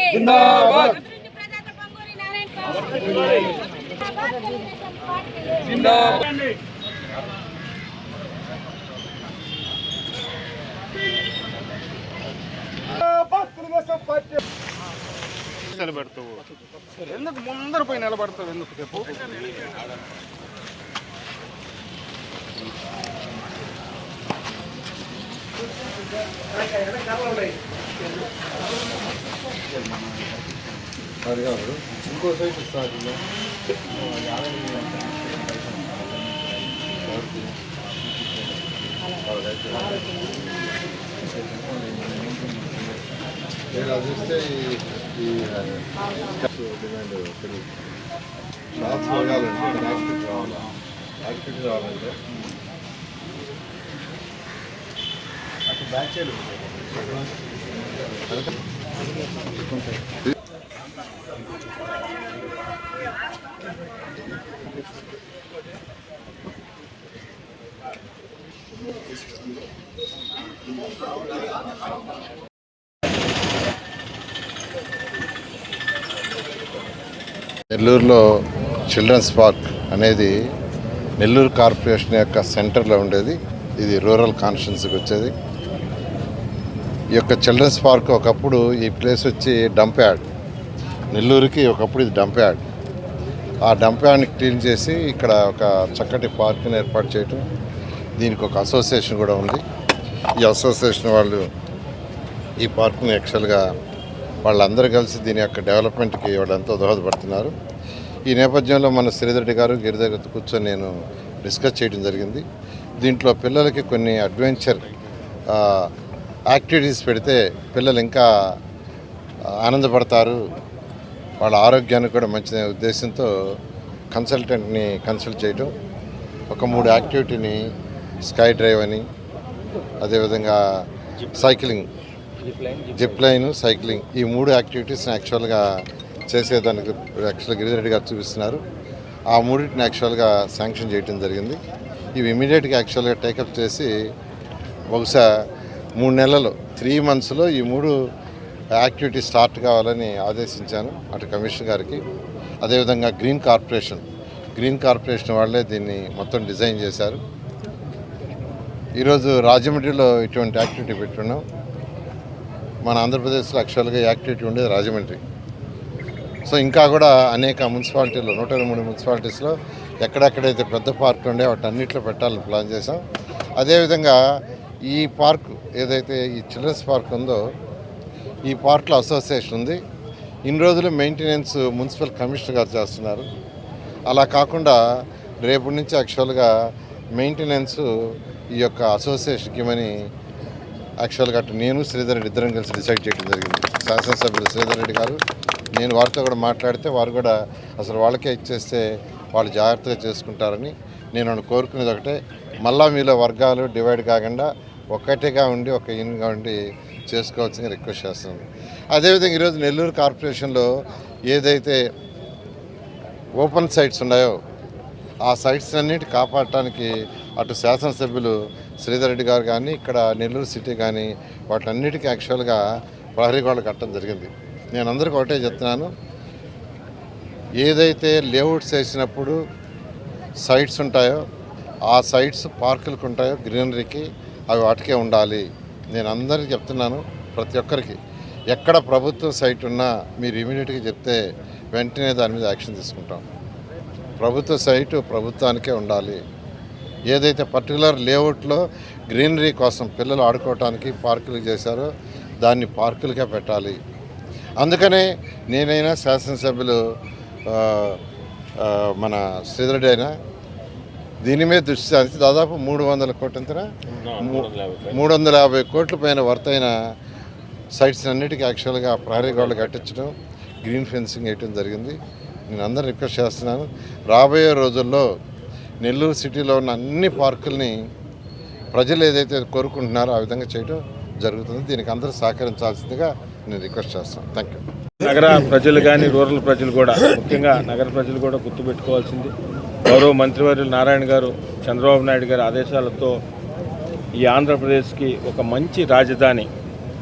జిందాబాద్ నిలబెడతావు ఎందుకు ముందర పోయి నిలబడతావు ఎందుకు చెప్పు అది కాదు ఇంకో సైట్ ఇస్తారు అది చూస్తే ఈ డిమాండ్ పెరుగుతుంది షాప్స్ వెళ్ళాలంటే ఆర్కిటెక్ట్ రావాలి ఆర్కిటెక్ట్ రావాలంటే అటు బ్యాక్ సైడ్ నెల్లూరులో చిల్డ్రన్స్ పార్క్ అనేది నెల్లూరు కార్పొరేషన్ యొక్క సెంటర్లో ఉండేది. ఇది రూరల్ కాన్స్టిట్యున్సీకి వచ్చేది. ఈ యొక్క చిల్డ్రన్స్ పార్క్ ఒకప్పుడు ఈ ప్లేస్ వచ్చి డంప్ యార్డ్, నెల్లూరుకి ఒకప్పుడు ఇది డంప్ యార్డ్. ఆ డంప్ యార్డ్ని క్లీన్ చేసి ఇక్కడ ఒక చక్కటి పార్క్ని ఏర్పాటు చేయటం, దీనికి ఒక అసోసియేషన్ కూడా ఉంది. ఈ అసోసియేషన్ వాళ్ళు ఈ పార్క్ని యాక్చువల్గా వాళ్ళందరూ కలిసి దీని యొక్క డెవలప్మెంట్కి వాళ్ళంతా దోహదపడుతున్నారు. ఈ నేపథ్యంలో మన శ్రీధర్ రెడ్డి గారు గిరి దగ్గర కూర్చొని నేను డిస్కస్ చేయడం జరిగింది. దీంట్లో పిల్లలకి కొన్ని అడ్వెంచర్ యాక్టివిటీస్ పెడితే పిల్లలు ఇంకా ఆనందపడతారు, వాళ్ళ ఆరోగ్యానికి కూడా మంచి ఉద్దేశంతో కన్సల్టెంట్ని కన్సల్ట్ చేయటం, ఒక 3 యాక్టివిటీని స్కై డ్రైవ్ అని, అదేవిధంగా సైక్లింగ్, జిప్ లైన్, సైక్లింగ్, ఈ 3 యాక్టివిటీస్ని యాక్చువల్గా చేసేదానికి యాక్చువల్గా గిరిరెడ్డి గారు చూపిస్తున్నారు. ఆ 3టిని యాక్చువల్గా శాంక్షన్ చేయడం జరిగింది. ఇవి ఇమీడియట్గా యాక్చువల్గా టేకప్ చేసి బహుశా 3 నెలలు 3 monthsలో ఈ 3 యాక్టివిటీస్ స్టార్ట్ కావాలని ఆదేశించాను అటు కమిషనర్ గారికి. అదేవిధంగా గ్రీన్ కార్పొరేషన్ వాళ్ళే దీన్ని మొత్తం డిజైన్ చేశారు. ఈరోజు రాజమండ్రిలో ఇటువంటి యాక్టివిటీ పెట్టున్నాం. మన ఆంధ్రప్రదేశ్లో యాక్చువల్గా యాక్టివిటీ ఉండేది రాజమండ్రి. సో ఇంకా కూడా అనేక మున్సిపాలిటీలో 123 మున్సిపాలిటీస్లో ఎక్కడెక్కడైతే పెద్ద పార్కులు ఉండే వాటి అన్నింటిలో పెట్టాలని ప్లాన్ చేసాం. అదేవిధంగా ఈ పార్క్ ఏదైతే ఈ చిల్డ్రన్స్ పార్క్ ఉందో ఈ పార్క్లో అసోసియేషన్ ఉంది. ఇన్ని రోజులు మెయింటెనెన్స్ మున్సిపల్ కమిషనర్ గారు చేస్తున్నారు. అలా కాకుండా రేపటి నుంచి యాక్చువల్గా మెయింటెనెన్స్ ఈ యొక్క అసోసియేషన్కి ఇవ్వమని యాక్చువల్గా అటు నేను శ్రీధర్ రెడ్డి ఇద్దరం కలిసి డిసైడ్ చేయడం జరిగింది. శాసనసభ్యులు శ్రీధర్ రెడ్డి గారు, నేను వారితో కూడా మాట్లాడితే వారు కూడా అసలు వాళ్ళకే ఇచ్చేస్తే వాళ్ళు జాగ్రత్తగా చేసుకుంటారని నేను కోరుకునేది ఒకటే, మళ్ళా మీలో వర్గాలు డివైడ్ కాకుండా ఒక్కటిగా ఉండి ఒక యూనిట్గా ఉండి చేసుకోవాల్సింది రిక్వెస్ట్ చేస్తున్నాను. అదేవిధంగా ఈరోజు నెల్లూరు కార్పొరేషన్లో ఏదైతే ఓపెన్ సైట్స్ ఉన్నాయో ఆ సైట్స్ అన్నిటి కాపాడటానికి అటు శాసనసభ్యులు శ్రీధర్ రెడ్డి గారు కానీ ఇక్కడ నెల్లూరు సిటీ కానీ వాటన్నిటికీ యాక్చువల్గా ప్రహరీ గోడలు కట్టడం జరిగింది. నేను అందరికీ ఒకటే చెప్తున్నాను, ఏదైతే లేఅవుట్స్ వేసినప్పుడు సైట్స్ ఉంటాయో ఆ సైట్స్ పార్కులకు ఉంటాయో గ్రీనరీకి అవి వాటికే ఉండాలి. నేను అందరికీ చెప్తున్నాను, ప్రతి ఒక్కరికి ఎక్కడ ప్రభుత్వ సైట్ ఉన్నా మీరు ఇమీడియట్గా చెప్తే వెంటనే దాని మీద యాక్షన్ తీసుకుంటాం. ప్రభుత్వ సైటు ప్రభుత్వానికే ఉండాలి. ఏదైతే పర్టికులర్ లేఅవుట్లో గ్రీనరీ కోసం పిల్లలు ఆడుకోవటానికి పార్కులు చేశారో దాన్ని పార్కులకే పెట్టాలి. అందుకనే నేనైనా శాసనసభ్యులు మన శ్రీధర్ రెడ్డి అయినా దీని మీద దృష్టి సారించి దాదాపు 300 కోట్ల 350 కోట్ల పైన వర్త్ అయిన సైట్స్ అన్నిటికీ యాక్చువల్గా ప్రహరీ గోడలు కట్టించడం, గ్రీన్ ఫెన్సింగ్ వేయటం జరిగింది. నేను అందరూ రిక్వెస్ట్ చేస్తున్నాను, రాబోయే రోజుల్లో నెల్లూరు సిటీలో ఉన్న అన్ని పార్కుల్ని ప్రజలు ఏదైతే కోరుకుంటున్నారో ఆ విధంగా చేయడం జరుగుతుంది. దీనికి అందరూ సహకరించాల్సిందిగా నేను రిక్వెస్ట్ చేస్తాను. Thank you. నగర ప్రజలు కానీ రూరల్ ప్రజలు కూడా, ముఖ్యంగా నగర ప్రజలు కూడా గుర్తుపెట్టుకోవాల్సింది, గౌరవ మంత్రివర్యులు నారాయణ గారు చంద్రబాబు నాయుడు గారి ఆదేశాలతో ఈ ఆంధ్రప్రదేశ్కి ఒక మంచి రాజధాని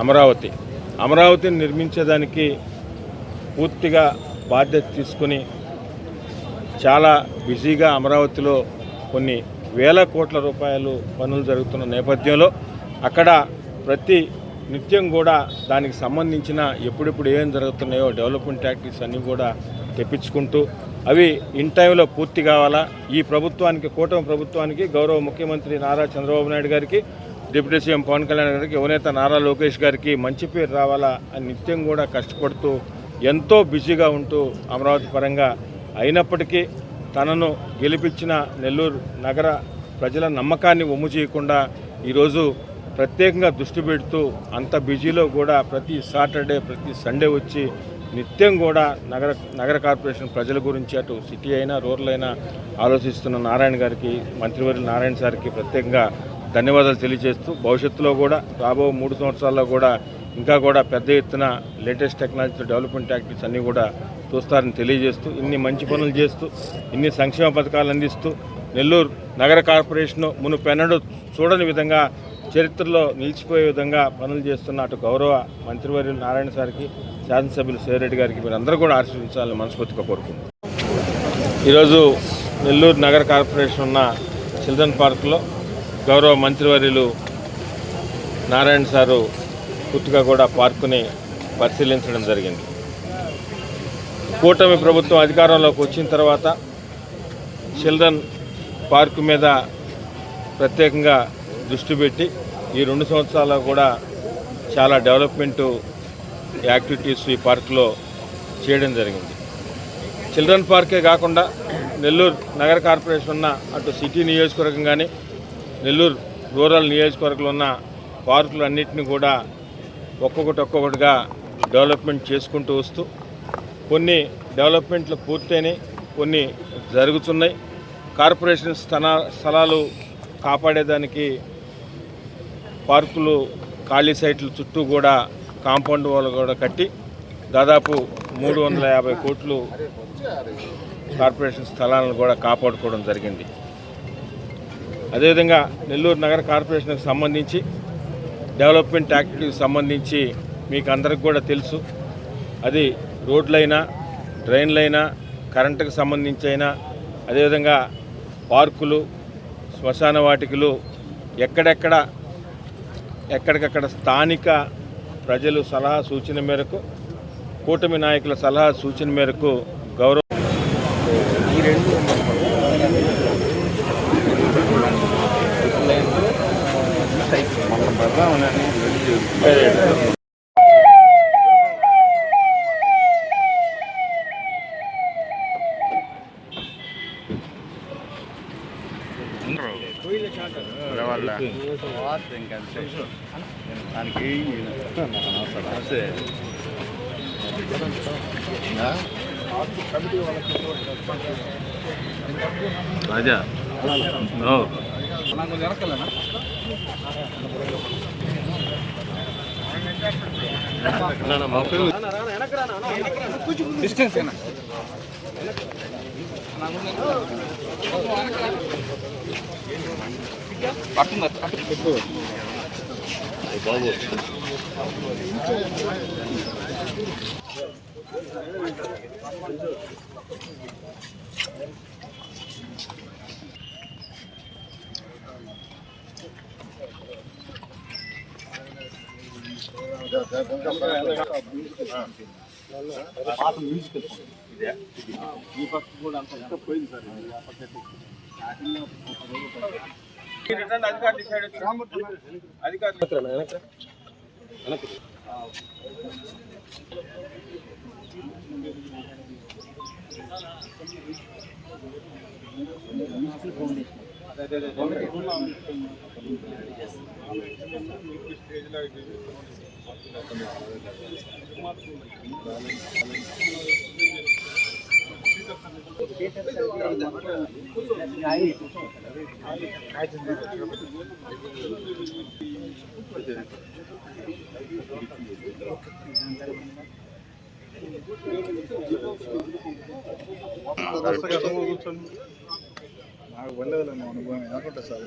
అమరావతిని నిర్మించేదానికి పూర్తిగా బాధ్యత తీసుకుని చాలా బిజీగా అమరావతిలో కొన్ని వేల కోట్ల రూపాయలు పనులు జరుగుతున్న నేపథ్యంలో అక్కడ ప్రతి నిత్యం కూడా దానికి సంబంధించిన ఎప్పుడెప్పుడు ఏం జరుగుతున్నాయో డెవలప్మెంట్ యాక్టివిటీస్ అన్నీ కూడా తెప్పించుకుంటూ అవి ఇన్ టైంలో పూర్తి కావాలా. ఈ ప్రభుత్వానికి, కూటమి ప్రభుత్వానికి, గౌరవ ముఖ్యమంత్రి నారా చంద్రబాబు నాయుడు గారికి, డిప్యూటీ సీఎం పవన్ కళ్యాణ్ గారికి, యువనేత నారా లోకేష్ గారికి మంచి పేరు రావాలా అని నిత్యం కూడా కష్టపడుతూ ఎంతో బిజీగా ఉంటూ అమరావతి పరంగా అయినప్పటికీ తనను గెలిపించిన నెల్లూరు నగర ప్రజల నమ్మకాన్ని వమ్ము చేయకుండా ఈరోజు ప్రత్యేకంగా దృష్టి పెడుతూ అంత బిజీలో కూడా ప్రతి సాటర్డే, ప్రతి సండే వచ్చి నిత్యం కూడా నగర కార్పొరేషన్ ప్రజల గురించి అటు సిటీ అయినా రూరల్ అయినా ఆలోచిస్తున్న నారాయణ గారికి, మంత్రివర్యులు నారాయణ సార్కి ప్రత్యేకంగా ధన్యవాదాలు తెలియజేస్తూ భవిష్యత్తులో కూడా రాబో 3 సంవత్సరాల్లో కూడా ఇంకా కూడా పెద్ద ఎత్తున లేటెస్ట్ టెక్నాలజీ డెవలప్మెంట్ యాక్టివిటీస్ అన్నీ కూడా చూస్తారని తెలియజేస్తూ ఇన్ని మంచి పనులు చేస్తూ ఇన్ని సంక్షేమ పథకాలు అందిస్తూ నెల్లూరు నగర కార్పొరేషన్ మునుపెన్నడూ చూడని విధంగా చరిత్రలో నిలిచిపోయే విధంగా పనులు చేస్తున్న అటు గౌరవ మంత్రివర్యులు నారాయణ సార్కి, శాసనసభ్యులు సేరెడ్డి గారికి మీరందరూ కూడా ఆశీర్వదించాలని మనస్ఫూర్తిగా కోరుకుంటున్నాం. ఈరోజు నెల్లూరు నగర కార్పొరేషన్ ఉన్న చిల్డ్రన్ పార్క్లో గౌరవ మంత్రివర్యులు నారాయణ సారు పూర్తిగా కూడా పార్కుని పరిశీలించడం జరిగింది. కూటమి ప్రభుత్వం అధికారంలోకి వచ్చిన తర్వాత చిల్డ్రన్ పార్కు మీద ప్రత్యేకంగా దృష్టి పెట్టి ఈ 2 సంవత్సరాల్లో కూడా చాలా డెవలప్మెంట్ యాక్టివిటీస్ ఈ పార్కులో చేయడం జరిగింది. చిల్డ్రన్ పార్కే కాకుండా నెల్లూరు నగర కార్పొరేషన్ ఉన్న అటు సిటీ నియోజకవర్గం కానీ నెల్లూరు రూరల్ నియోజకవర్గంలో ఉన్న పార్కులు అన్నింటినీ కూడా ఒక్కొక్కటిగా డెవలప్మెంట్ చేసుకుంటూ వస్తూ కొన్ని డెవలప్మెంట్లు పూర్తయినాయి, కొన్ని జరుగుతున్నాయి. కార్పొరేషన్ స్థలాలు కాపాడేదానికి పార్కులు ఖాళీ సైట్ల చుట్టూ కూడా కాంపౌండ్ వాళ్ళు కూడా కట్టి దాదాపు 350 కోట్లు కార్పొరేషన్ స్థలాలను కూడా కాపాడుకోవడం జరిగింది. అదేవిధంగా నెల్లూరు నగర కార్పొరేషన్కి సంబంధించి డెవలప్మెంట్ యాక్టివిటీకి సంబంధించి మీకు అందరికి కూడా తెలుసు. అది రోడ్లైనా, డ్రైన్లైనా, కరెంటుకు సంబంధించి అయినా, అదేవిధంగా పార్కులు, శ్మశాన వాటికలు ఎక్కడికక్కడ స్థానిక ప్రజలు సలహా సూచన మేరకు, కూటమి నాయకుల సలహా సూచన మేరకు గౌరవ రాజా డిస్టెన్స్ బాబు ఈ పక్క కూడా అంత పోయింది సార్. అధికారులు డిసైడ్ అధికారులు నాకు వెళ్ళదు అనుభవం అనుకుంటా సార్.